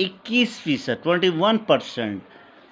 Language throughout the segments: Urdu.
21% 21%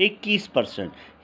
21%,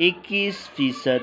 21%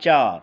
4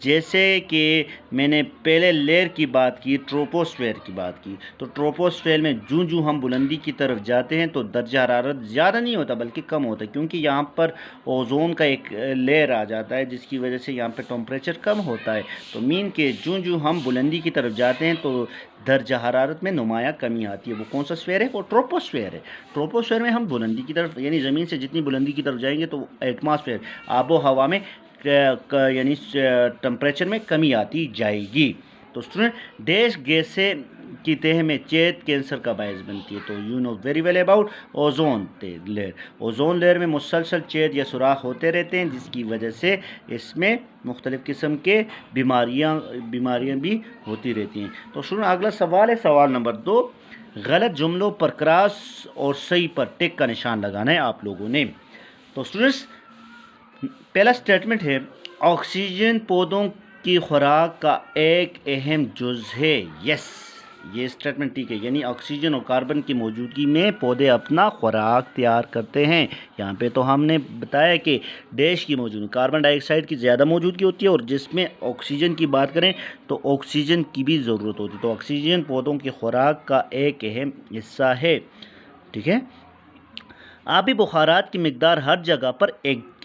جیسے کہ میں نے پہلے لیئر کی بات کی، ٹروپوسفیئر کی بات کی، تو ٹروپوسفیئر میں جو ہم بلندی کی طرف جاتے ہیں تو درجہ حرارت زیادہ نہیں ہوتا بلکہ کم ہوتا ہے، کیونکہ یہاں پر اوزون کا ایک لیئر آ جاتا ہے جس کی وجہ سے یہاں پہ ٹمپریچر کم ہوتا ہے۔ تو مین کہ جو ہم بلندی کی طرف جاتے ہیں تو درجہ حرارت میں نمایاں کمی آتی ہے۔ وہ کون سا سفیئر ہے؟ وہ ٹروپوسفیئر ہے۔ ٹروپوسفیئر میں ہم بلندی کی طرف یعنی زمین سے جتنی بلندی کی طرف جائیں گے تو ایٹماسفیئر آب و ہوا میں یعنی ٹمپریچر میں کمی آتی جائے گی۔ تو اسٹوڈنٹ ڈیش گیسیں کی تہ میں چید کینسر کا باعث بنتی ہے، تو you know very well about ozone layer. Ozone layer میں مسلسل چید یا سوراخ ہوتے رہتے ہیں جس کی وجہ سے اس میں مختلف قسم کے بیماریاں بھی ہوتی رہتی ہیں۔ تو اسٹوڈنٹ اگلا سوال ہے سوال نمبر 2، غلط جملوں پر کراس اور صحیح پر ٹک کا نشان لگانا ہے آپ لوگوں نے۔ تو اسٹوڈنٹس پہلا سٹیٹمنٹ ہے آکسیجن پودوں کی خوراک کا ایک اہم جز ہے۔ یس، یہ سٹیٹمنٹ ٹھیک ہے، یعنی آکسیجن اور کاربن کی موجودگی میں پودے اپنا خوراک تیار کرتے ہیں۔ یہاں پہ تو ہم نے بتایا کہ ڈیش کی موجودگی، کاربن ڈائی آکسائڈ کی زیادہ موجودگی ہوتی ہے اور جس میں آکسیجن کی بات کریں تو آکسیجن کی بھی ضرورت ہوتی ہے، تو آکسیجن پودوں کی خوراک کا ایک اہم حصہ ہے۔ ٹھیک ہے، آبی بخارات کی مقدار ہر جگہ پر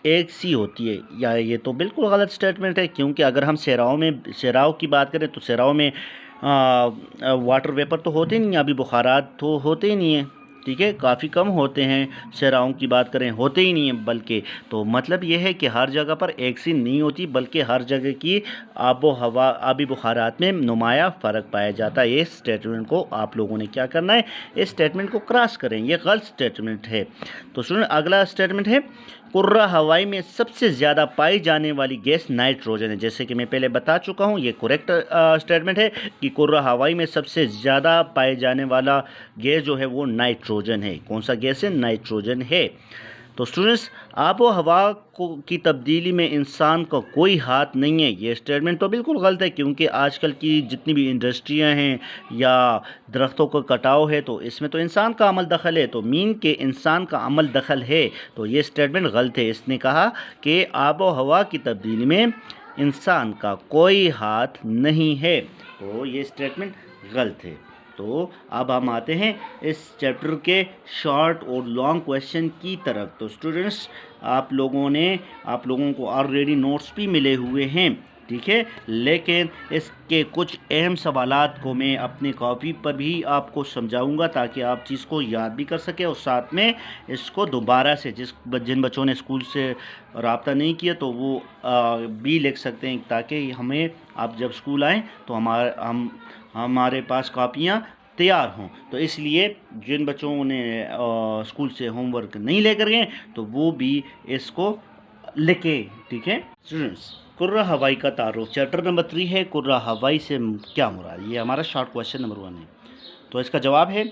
ایک سی ہوتی ہے، یا یہ تو بالکل غلط سٹیٹمنٹ ہے، کیونکہ اگر ہم صحراؤں کی بات کریں تو صحراؤں میں واٹر ویپر تو ہوتے نہیں، آبی بخارات تو ہوتے ہی نہیں ہیں۔ ٹھیک ہے، کافی کم ہوتے ہیں، صحراؤں کی بات کریں ہوتے ہی نہیں ہیں بلکہ، تو مطلب یہ ہے کہ ہر جگہ پر ایک سی نہیں ہوتی بلکہ ہر جگہ کی آب و ہوا آبی بخارات میں نمایاں فرق پایا جاتا ہے۔ یہ سٹیٹمنٹ کو آپ لوگوں نے کیا کرنا ہے، اس سٹیٹمنٹ کو کراس کریں، یہ غلط سٹیٹمنٹ ہے۔ تو سنیں اگلا سٹیٹمنٹ ہے کرۂ ہوائی میں سب سے زیادہ پائی جانے والی گیس نائٹروجن ہے۔ جیسے کہ میں پہلے بتا چکا ہوں، یہ کریکٹ سٹیٹمنٹ ہے کہ کرۂ ہوائی میں سب سے زیادہ پائے جانے والا گیس جو ہے وہ نائٹروجن ہے۔ کون سا گیس ہے؟ نائٹروجن ہے۔ تو اسٹوڈنٹس آب و ہوا کی تبدیلی میں انسان کا کوئی ہاتھ نہیں ہے، یہ سٹیٹمنٹ تو بالکل غلط ہے، کیونکہ آج کل کی جتنی بھی انڈسٹریاں ہیں یا درختوں کا کٹاؤ ہے تو اس میں تو انسان کا عمل دخل ہے، تو مین کہ انسان کا عمل دخل ہے، تو یہ سٹیٹمنٹ غلط ہے۔ اس نے کہا کہ آب و ہوا کی تبدیلی میں انسان کا کوئی ہاتھ نہیں ہے، تو یہ سٹیٹمنٹ غلط ہے۔ تو اب ہم آتے ہیں اس چیپٹر کے شارٹ اور لانگ کویشچن کی طرف۔ تو اسٹوڈنٹس آپ لوگوں کو آلریڈی نوٹس بھی ملے ہوئے ہیں، ٹھیک ہے، لیکن اس کے کچھ اہم سوالات کو میں اپنی کاپی پر بھی آپ کو سمجھاؤں گا تاکہ آپ چیز کو یاد بھی کر سکیں اور ساتھ میں اس کو دوبارہ سے جن بچوں نے اسکول سے رابطہ نہیں کیا تو وہ بھی لکھ سکتے ہیں، تاکہ ہمیں آپ جب اسکول آئیں تو ہمارے پاس کاپیاں تیار ہوں۔ تو اس لیے جن بچوں نے اسکول سے ہوم ورک نہیں لے کر گئے تو وہ بھی اس کو لکھیں، ٹھیک ہے اسٹوڈنٹس۔ کرۂ ہوائی کا تعارف، چیپٹر نمبر 3 ہے کرۂ ہوائی سے کیا مراد، یہ ہمارا شارٹ کویشچن نمبر 1 ہے۔ تو اس کا جواب ہے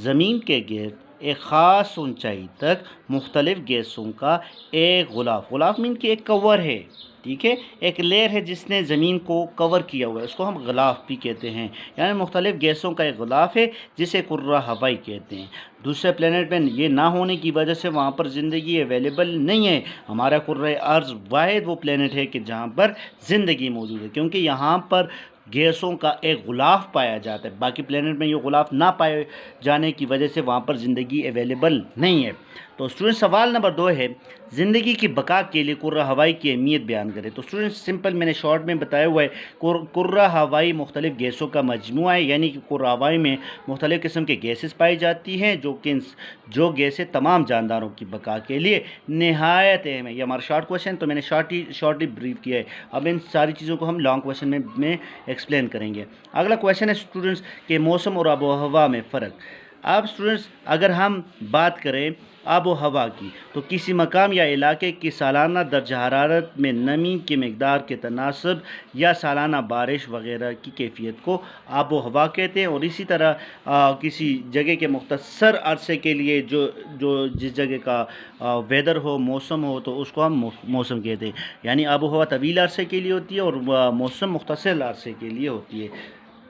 زمین کے گرد ایک خاص اونچائی تک مختلف گیسوں کا ایک غلاف مین کہ ایک کور ہے، ٹھیک ہے، ایک لیئر ہے جس نے زمین کو کور کیا ہوا ہے، اس کو ہم غلاف بھی کہتے ہیں، یعنی مختلف گیسوں کا ایک غلاف ہے جسے کرۂ ہوائی کہتے ہیں۔ دوسرے پلینٹ میں یہ نہ ہونے کی وجہ سے وہاں پر زندگی اویلیبل نہیں ہے۔ ہمارا کرۂ ارض واحد وہ پلینٹ ہے کہ جہاں پر زندگی موجود ہے، کیونکہ یہاں پر گیسوں کا ایک غلاف پایا جاتا ہے، باقی پلینٹ میں یہ غلاف نہ پائے جانے کی وجہ سے وہاں پر زندگی اویلیبل نہیں ہے۔ تو اسٹوڈنٹ سوال نمبر 2 ہے زندگی کی بقا کے لیے کرۂ ہوائی کی اہمیت بیان کرے۔ تو اسٹوڈنٹ سمپل میں نے شارٹ میں بتایا ہوا ہے، کرۂ ہوائی مختلف گیسوں کا مجموعہ ہے، یعنی کہ کرۂ ہوائی میں مختلف قسم کے گیسز پائی جاتی ہیں جو گیسیں تمام جانداروں کی بقا کے لیے نہایت اہم ہے۔ یہ ہمارا شارٹ کویشچن تو میں نے شارٹلی بریف کیا ہے، اب ان ساری چیزوں کو ہم لانگ کویشچن میں ایکسپلین کریں گے۔ اگلا کویشچن ہے اسٹوڈنٹس کہ موسم اور آب و ہوا میں فرق۔ اب اسٹوڈنٹس اگر ہم بات کریں آب و ہوا کی تو کسی مقام یا علاقے کی سالانہ درجہ حرارت میں نمی کی مقدار کے تناسب یا سالانہ بارش وغیرہ کی کیفیت کو آب و ہوا کہتے ہیں، اور اسی طرح کسی جگہ کے مختصر عرصے کے لیے جو جس جگہ کا ویدر ہو، موسم ہو، تو اس کو ہم موسم کہتے ہیں، یعنی آب و ہوا طویل عرصے کے لیے ہوتی ہے اور موسم مختصر عرصے کے لیے ہوتی ہے۔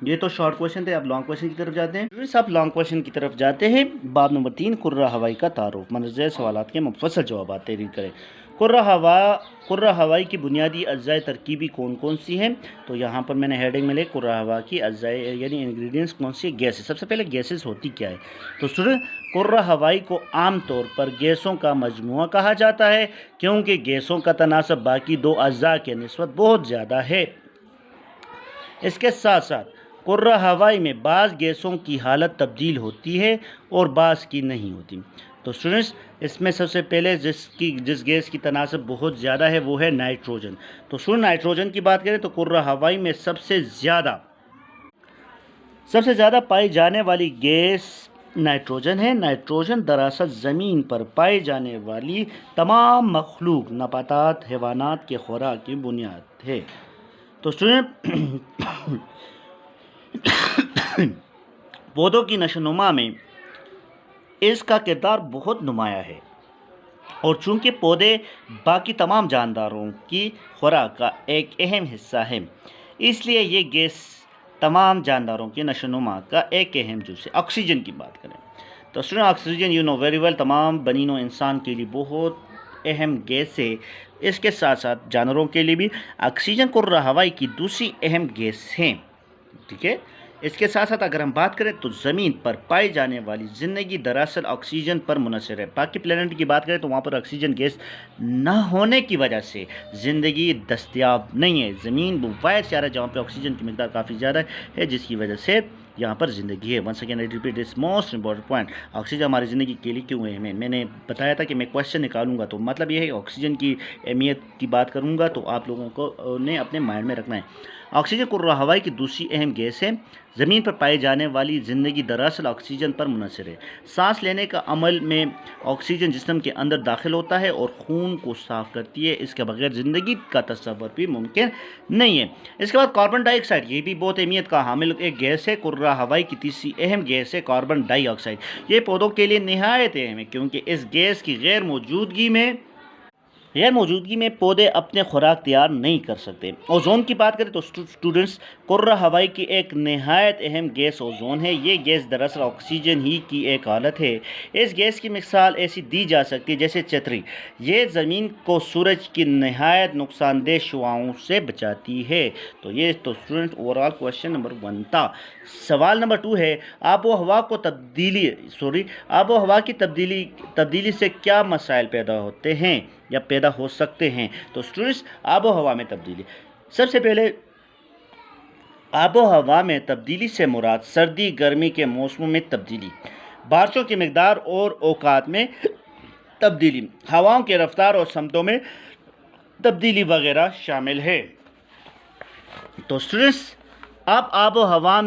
یہ تو شارٹ کوشچن تھے. اب لانگ کوشچن کی طرف جاتے ہیں. اب لانگ کوشچن کی طرف جاتے ہیں. باب نمبر 3 کرہ ہوائی کا تعارف. مندرجہ سوالات کے مفصل جوابات تحریر کریں. کرہ ہوائی کی بنیادی اجزاء ترکیبی کون کون سی ہیں؟ تو یہاں پر میں نے ہیڈنگ میں لے کرہ ہوا کی اجزاء یعنی انگریڈینٹس کون سی؟ گیسز. سب سے پہلے گیسز ہوتی کیا ہے؟ تو اسٹوڈنٹ کرہ ہوائی کو عام طور پر گیسوں کا مجموعہ کہا جاتا ہے کیونکہ گیسوں کا تناسب باقی دو اجزاء کے نسبت بہت زیادہ ہے. اس کے ساتھ ساتھ کرہ ہوائی میں بعض گیسوں کی حالت تبدیل ہوتی ہے اور بعض کی نہیں ہوتی. تو اسٹوڈنٹس اس میں سب سے پہلے جس گیس کی تناسب بہت زیادہ ہے وہ ہے نائٹروجن. تو اسٹوڈنٹ نائٹروجن کی بات کریں تو کرہ ہوائی میں سب سے زیادہ پائی جانے والی گیس نائٹروجن ہے. نائٹروجن دراصل زمین پر پائی جانے والی تمام مخلوق نباتات حیوانات کے خوراک کی بنیاد ہے. تو اسٹوڈنٹ پودوں کی نشو و نما میں اس کا کردار بہت نمایاں ہے اور چونکہ پودے باقی تمام جانداروں کی خوراک کا ایک اہم حصہ ہیں اس لیے یہ گیس تمام جانداروں کی نشو و نما کا ایک اہم جز ہے. آکسیجن کی بات کریں تو student oxygen you know very well تمام بنی نوع انسان کے لیے بہت اہم گیس ہے. اس کے ساتھ ساتھ جانوروں کے لیے بھی آکسیجن کرہ ہوائی کی دوسری اہم گیس ہیں. ٹھیک ہے. اس کے ساتھ ساتھ اگر ہم بات کریں تو زمین پر پائی جانے والی زندگی دراصل آکسیجن پر منحصر ہے. باقی پلینٹ کی بات کریں تو وہاں پر آکسیجن گیس نہ ہونے کی وجہ سے زندگی دستیاب نہیں ہے. زمین وہ واحد سیارہ جہاں پہ آکسیجن کی مقدار کافی زیادہ ہے جس کی وجہ سے یہاں پر زندگی ہے. Once again I repeat this most important point. Oxygen ہماری زندگی کے لیے کیوں اہم ہے؟ میں نے بتایا تھا کہ میں کوشچن نکالوں گا تو مطلب یہ ہے آکسیجن کی اہمیت کی بات کروں گا تو آپ لوگوں کو نے اپنے مائنڈ میں رکھنا ہے. آکسیجن کرہ ہوائی کی دوسری اہم گیس ہے. زمین پر پائی جانے والی زندگی دراصل آکسیجن پر منحصر ہے. سانس لینے کا عمل میں آکسیجن جسم کے اندر داخل ہوتا ہے اور خون کو صاف کرتی ہے. اس کے بغیر زندگی کا تصور بھی ممکن نہیں ہے. اس کے بعد کاربن ڈائی آکسائڈ یہ بھی بہت اہمیت کا حامل ایک گیس ہے. کرہ ہوائی کی تیسری اہم گیس ہے کاربن ڈائی آکسائڈ. یہ پودوں کے لیے نہایت اہم ہے کیونکہ اس گیس کی غیر موجودگی میں پودے اپنے خوراک تیار نہیں کر سکتے. اوزون کی بات کریں تو اسٹوڈنٹس کرہ ہوائی کی ایک نہایت اہم گیس اوزون ہے. یہ گیس دراصل آکسیجن ہی کی ایک حالت ہے. اس گیس کی مثال ایسی دی جا سکتی ہے جیسے چھتری. یہ زمین کو سورج کی نہایت نقصان دہ شعاعوں سے بچاتی ہے. تو یہ تو student over all question number 1 تھا. سوال نمبر 2 ہے آب و ہوا کی تبدیلی سے کیا مسائل پیدا ہوتے ہیں یا پیدا ہو سکتے ہیں؟ تو اسٹوڈنٹس آب و ہوا میں تبدیلی. سب سے پہلے آب و ہوا میں تبدیلی سے مراد سردی گرمی کے موسموں میں تبدیلی، بارشوں کی مقدار اور اوقات میں تبدیلی، ہواؤں کے رفتار اور سمتوں میں تبدیلی وغیرہ شامل ہے. تو اسٹوڈنٹس اب آب و ہوا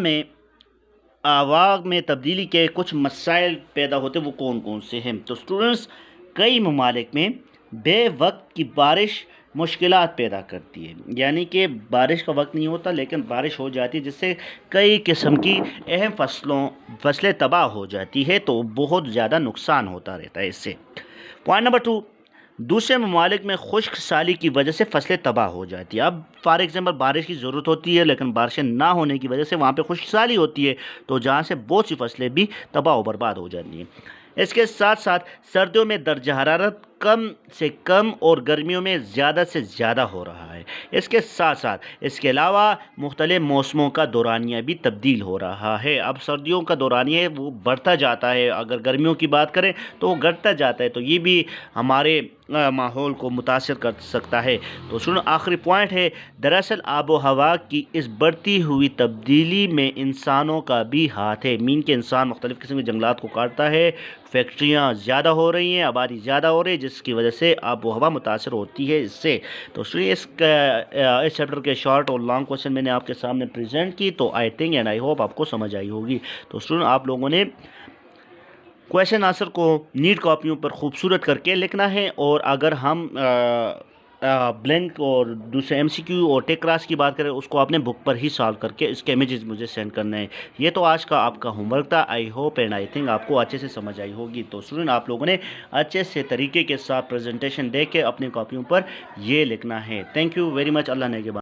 میں تبدیلی کے کچھ مسائل پیدا ہوتے وہ کون کون سے ہیں؟ تو اسٹوڈنٹس کئی ممالک میں بے وقت کی بارش مشکلات پیدا کرتی ہے، یعنی کہ بارش کا وقت نہیں ہوتا لیکن بارش ہو جاتی ہے جس سے کئی قسم کی اہم فصلیں تباہ ہو جاتی ہے تو بہت زیادہ نقصان ہوتا رہتا ہے اس سے. پوائنٹ نمبر 2 دوسرے ممالک میں خشک سالی کی وجہ سے فصلیں تباہ ہو جاتی ہیں. اب فار ایگزامپل بارش کی ضرورت ہوتی ہے لیکن بارشیں نہ ہونے کی وجہ سے وہاں پہ خشک سالی ہوتی ہے تو جہاں سے بہت سی فصلیں بھی تباہ و برباد ہو جاتی ہیں. اس کے ساتھ ساتھ سردیوں میں درجہ حرارت کم سے کم اور گرمیوں میں زیادہ سے زیادہ ہو رہا ہے. اس کے ساتھ ساتھ اس کے علاوہ مختلف موسموں کا دورانیہ بھی تبدیل ہو رہا ہے. اب سردیوں کا دورانیہ وہ بڑھتا جاتا ہے، اگر گرمیوں کی بات کریں تو وہ گھٹتا جاتا ہے، تو یہ بھی ہمارے ماحول کو متاثر کر سکتا ہے. تو سنو آخری پوائنٹ ہے دراصل آب و ہوا کی اس بڑھتی ہوئی تبدیلی میں انسانوں کا بھی ہاتھ ہے. مین کے انسان مختلف قسم کے جنگلات کو کاٹتا ہے، فیکٹریاں زیادہ ہو رہی ہیں، آبادی زیادہ ہو رہی ہے جس کی وجہ سے آب و ہوا متاثر ہوتی ہے اس سے. تو اس چیپٹر کے شارٹ اور لانگ کوشچن میں نے آپ کے سامنے پریزنٹ کی تو I think and I hope آپ کو سمجھ آئی ہوگی. تو اسٹوڈنٹ آپ لوگوں نے کویشچن آنسر کو نیٹ کاپیوں پر خوبصورت کر کے لکھنا ہے اور اگر ہم بلینک اور دوسرے ایم سی کیو اور ٹیک کراس کی بات کریں اس کو آپ نے بک پر ہی سالو کر کے اس کے امیجز مجھے سینڈ کرنا ہے. یہ تو آج کا آپ کا ہوم ورک تھا. I hope and I think آپ کو اچھے سے سمجھ آئی ہوگی. تو اسٹوڈنٹ آپ لوگوں نے اچھے سے طریقے کے ساتھ پریزنٹیشن دے کے اپنی کاپیوں پر یہ لکھنا ہے. Thank you very much. اللہ نے